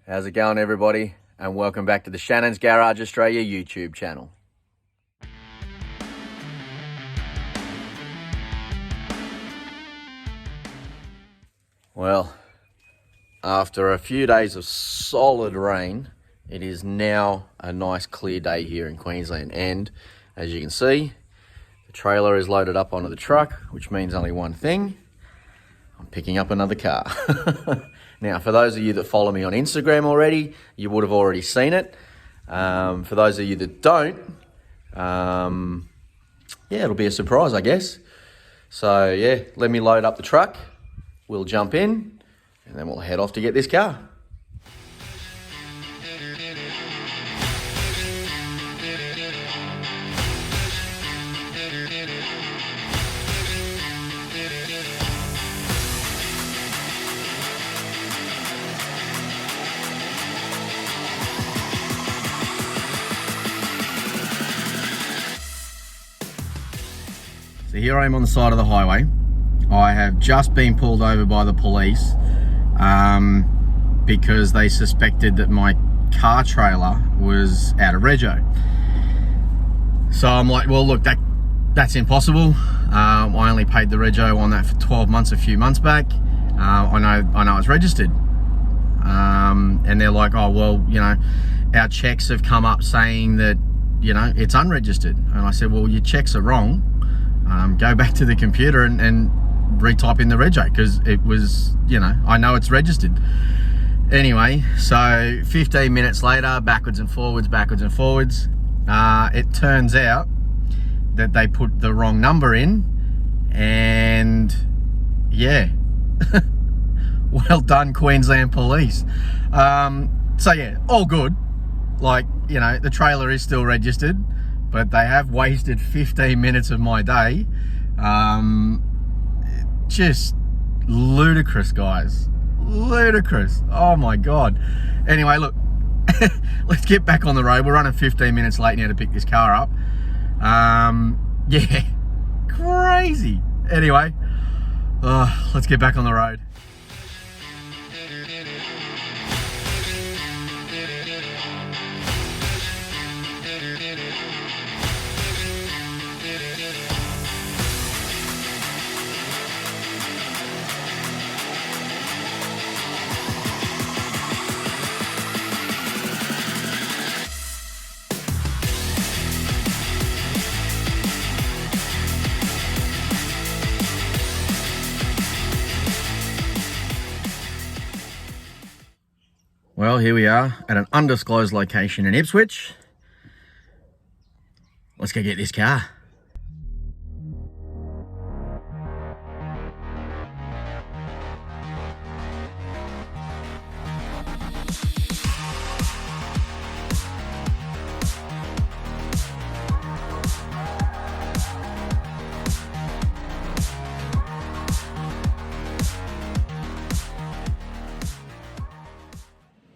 How's it going, everybody? And welcome back to the Shannon's Garage Australia YouTube channel. Well, after a few days of solid rain, it is now a nice clear day here in Queensland. And as you can see, the trailer is loaded up onto the truck, which means only one thing. I'm picking up another car. Now, for those of you that follow me on Instagram already, you would have already seen it. For those of you that don't, it'll be a surprise, I guess. So yeah, let me load up the truck. We'll jump in and then we'll head off to get this car. So here I am on the side of the highway. I have just been pulled over by the police because they suspected that my car trailer was out of rego. So I'm like, well, look, that's impossible. I only paid the rego on that for 12 months a few months back. I know it's registered. And they're like, oh, well, you know, our checks have come up saying that, you know, it's unregistered. And I said, well, your checks are wrong. Go back to the computer and retype in the rego, because it was, you know, I know it's registered. Anyway, so 15 minutes later, backwards and forwards, it turns out that they put the wrong number in, and yeah, well done, Queensland Police. So yeah, all good. Like, you know, the trailer is still registered, but they have wasted 15 minutes of my day. Just ludicrous, guys. Ludicrous. Oh my God. Anyway, look, let's get back on the road. We're running 15 minutes late now to pick this car up. Yeah, crazy. Anyway, let's get back on the road. Well, here we are at an undisclosed location in Ipswich. Let's go get this car.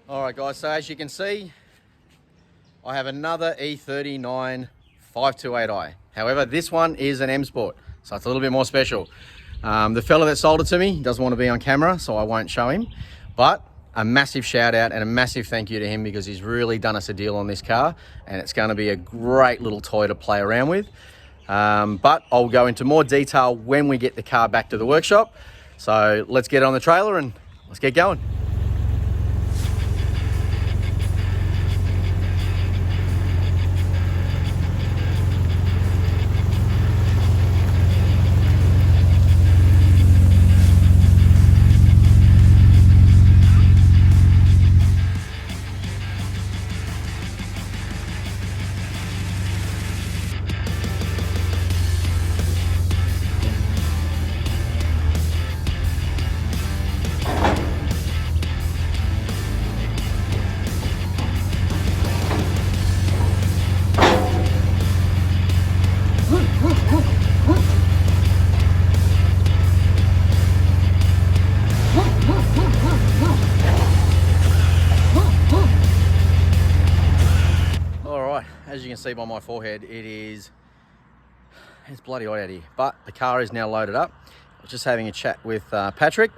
Alright guys, so as you can see, I have another E39 528i. However, this one is an M Sport, so it's a little bit more special. The fella that sold it to me doesn't want to be on camera, so I won't show him. But a massive shout out and a massive thank you to him, because he's really done us a deal on this car, and it's going to be a great little toy to play around with. But I'll go into more detail when we get the car back to the workshop. So let's get on the trailer and let's get going. As you can see by my forehead, it's bloody hot out here, but the car is now loaded up. I was just having a chat with Patrick,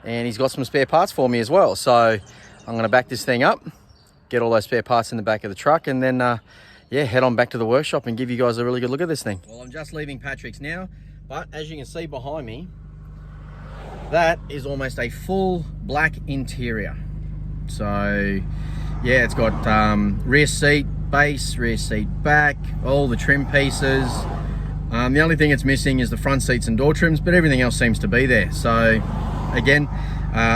and he's got some spare parts for me as well. So I'm gonna back this thing up, get all those spare parts in the back of the truck, and then yeah, head on back to the workshop and give you guys a really good look at this thing. Well, I'm just leaving Patrick's now, but as you can see behind me, that is almost a full black interior. So yeah, it's got rear seat base, rear seat back, all the trim pieces. The only thing it's missing is the front seats and door trims, but everything else seems to be there. So again,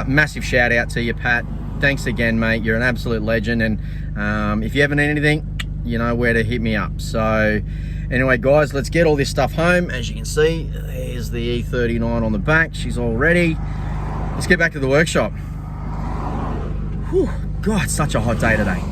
massive shout out to you, Pat. Thanks again, mate. You're an absolute legend. And if you ever need anything, you know where to hit me up. So anyway, guys, let's get all this stuff home. As you can see, there's the E39 on the back. She's all ready. Let's get back to the workshop. Whew, God, it's such a hot day today.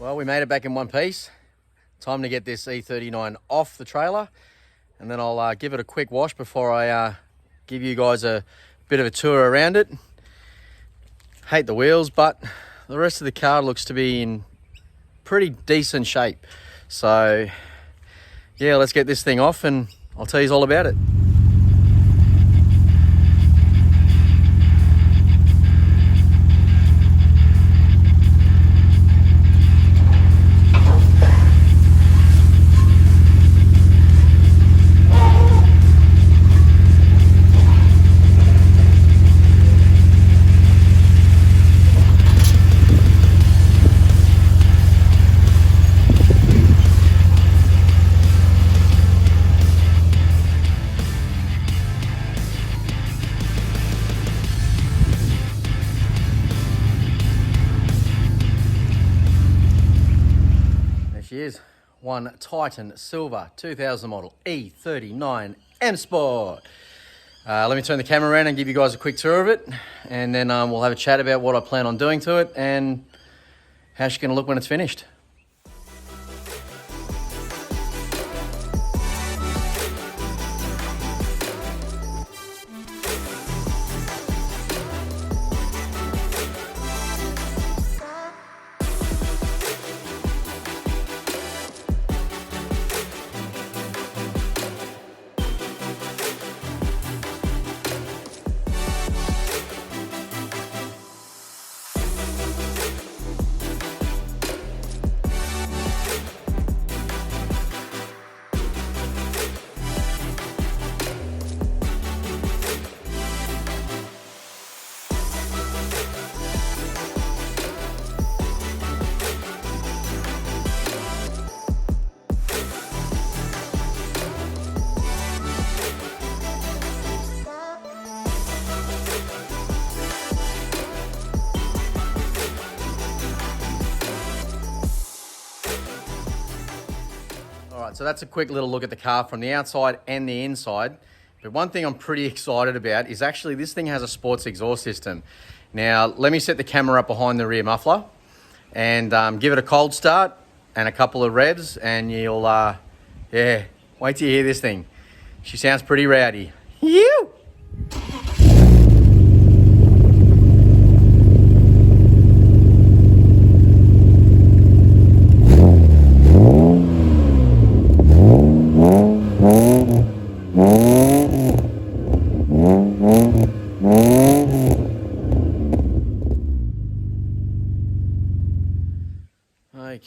Well, we made it back in one piece. Time to get this E39 off the trailer, and then I'll give it a quick wash before I give you guys a bit of a tour around it. Hate the wheels, but the rest of the car looks to be in pretty decent shape. So yeah, let's get this thing off and I'll tell you all about it. She is one Titan Silver 2000 model E39 M Sport. Let me turn the camera around and give you guys a quick tour of it, and then we'll have a chat about what I plan on doing to it and how she's going to look when it's finished. So that's a quick little look at the car from the outside and the inside. But one thing I'm pretty excited about is actually this thing has a sports exhaust system. Now, let me set the camera up behind the rear muffler and give it a cold start and a couple of revs, and you'll, yeah, wait till you hear this thing. She sounds pretty rowdy. Yew!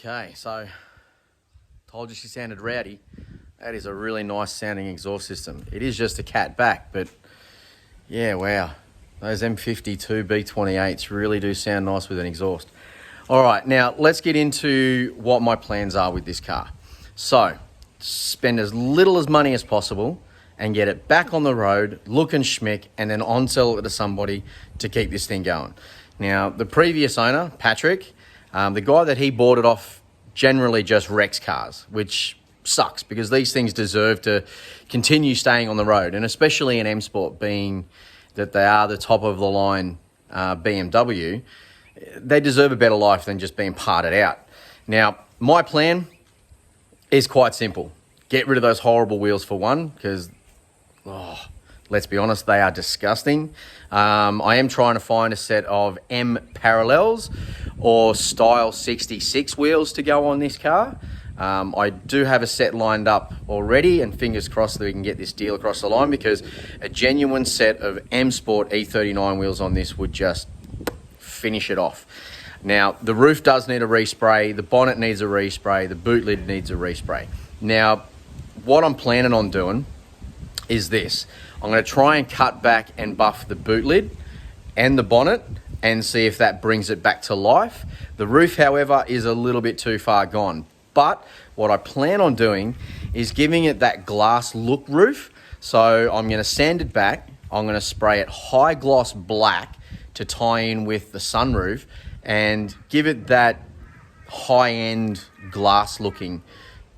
Okay, so told you she sounded rowdy. That is a really nice sounding exhaust system. It is just a cat back, but yeah, wow. Those M52 B28s really do sound nice with an exhaust. All right, now let's get into what my plans are with this car. So, spend as little as money as possible and get it back on the road, looking schmick, and then on-sell it to somebody to keep this thing going. Now, the previous owner, Patrick, the guy that he bought it off generally just wrecks cars, which sucks because these things deserve to continue staying on the road, and especially an M Sport being that they are the top of the line BMW, they deserve a better life than just being parted out. Now, my plan is quite simple. Get rid of those horrible wheels for one, because, let's be honest, they are disgusting. I am trying to find a set of M parallels or style 66 wheels to go on this car. I do have a set lined up already, and fingers crossed that we can get this deal across the line, because a genuine set of M Sport E39 wheels on this would just finish it off. Now, the roof does need a respray, the bonnet needs a respray, the boot lid needs a respray. Now, what I'm planning on doing is this. I'm going to try and cut back and buff the boot lid and the bonnet and see if that brings it back to life. The roof, however, is a little bit too far gone. But what I plan on doing is giving it that glass look roof. So I'm going to sand it back. I'm going to spray it high gloss black to tie in with the sunroof and give it that high-end glass looking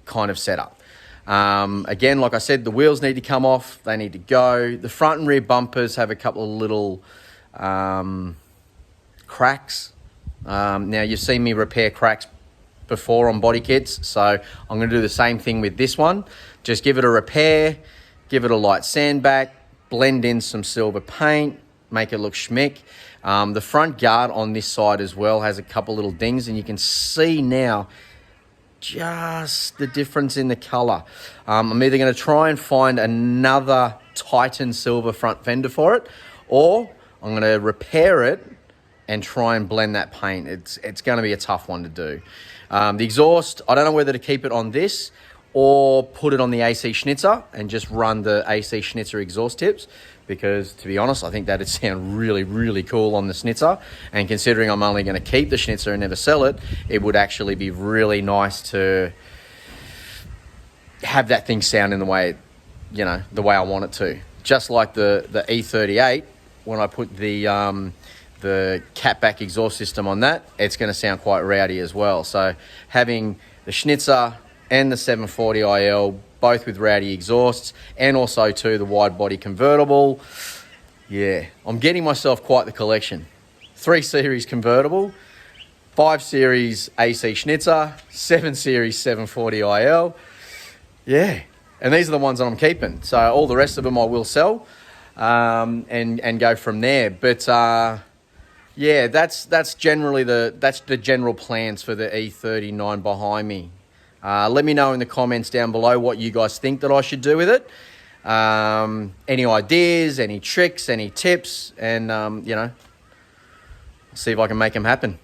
kind of setup. Again, like I said, the wheels need to come off. They need to go. The front and rear bumpers have a couple of little cracks. Now, you've seen me repair cracks before on body kits, so I'm going to do the same thing with this one. Just give it a repair, give it a light sand back, blend in some silver paint, make it look schmick. The front guard on this side as well has a couple little dings, and you can see now just the difference in the color. I'm either going to try and find another Titan silver front fender for it, or I'm going to repair it and try and blend that paint. It's going to be a tough one to do. The exhaust, I don't know whether to keep it on this or put it on the AC Schnitzer and just run the AC Schnitzer exhaust tips, because to be honest, I think that'd sound really, really cool on the Schnitzer. And considering I'm only going to keep the Schnitzer and never sell it, it would actually be really nice to have that thing sound in the way, you know, the way I want it to. Just like the E38, when I put the catback exhaust system on that, it's going to sound quite rowdy as well. So having the Schnitzer and the 740IL, both with rowdy exhausts, and also too the wide body convertible, yeah, I'm getting myself quite the collection. 3 Series convertible, 5 Series AC Schnitzer, 7 Series 740IL, yeah, and these are the ones that I'm keeping. So all the rest of them I will sell and go from there. But yeah, that's generally the general plans for the E39 behind me. Let me know in the comments down below what you guys think that I should do with it. Any ideas, any tricks, any tips, and you know, see if I can make them happen.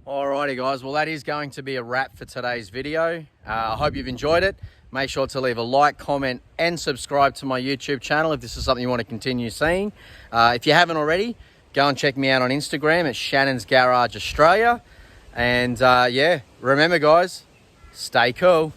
Alrighty guys, well that is going to be a wrap for today's video. I hope you've enjoyed it. Make sure to leave a like, comment, and subscribe to my YouTube channel if this is something you want to continue seeing. If you haven't already, go and check me out on Instagram at Shannon's Garage Australia. And yeah, remember guys, stay cool.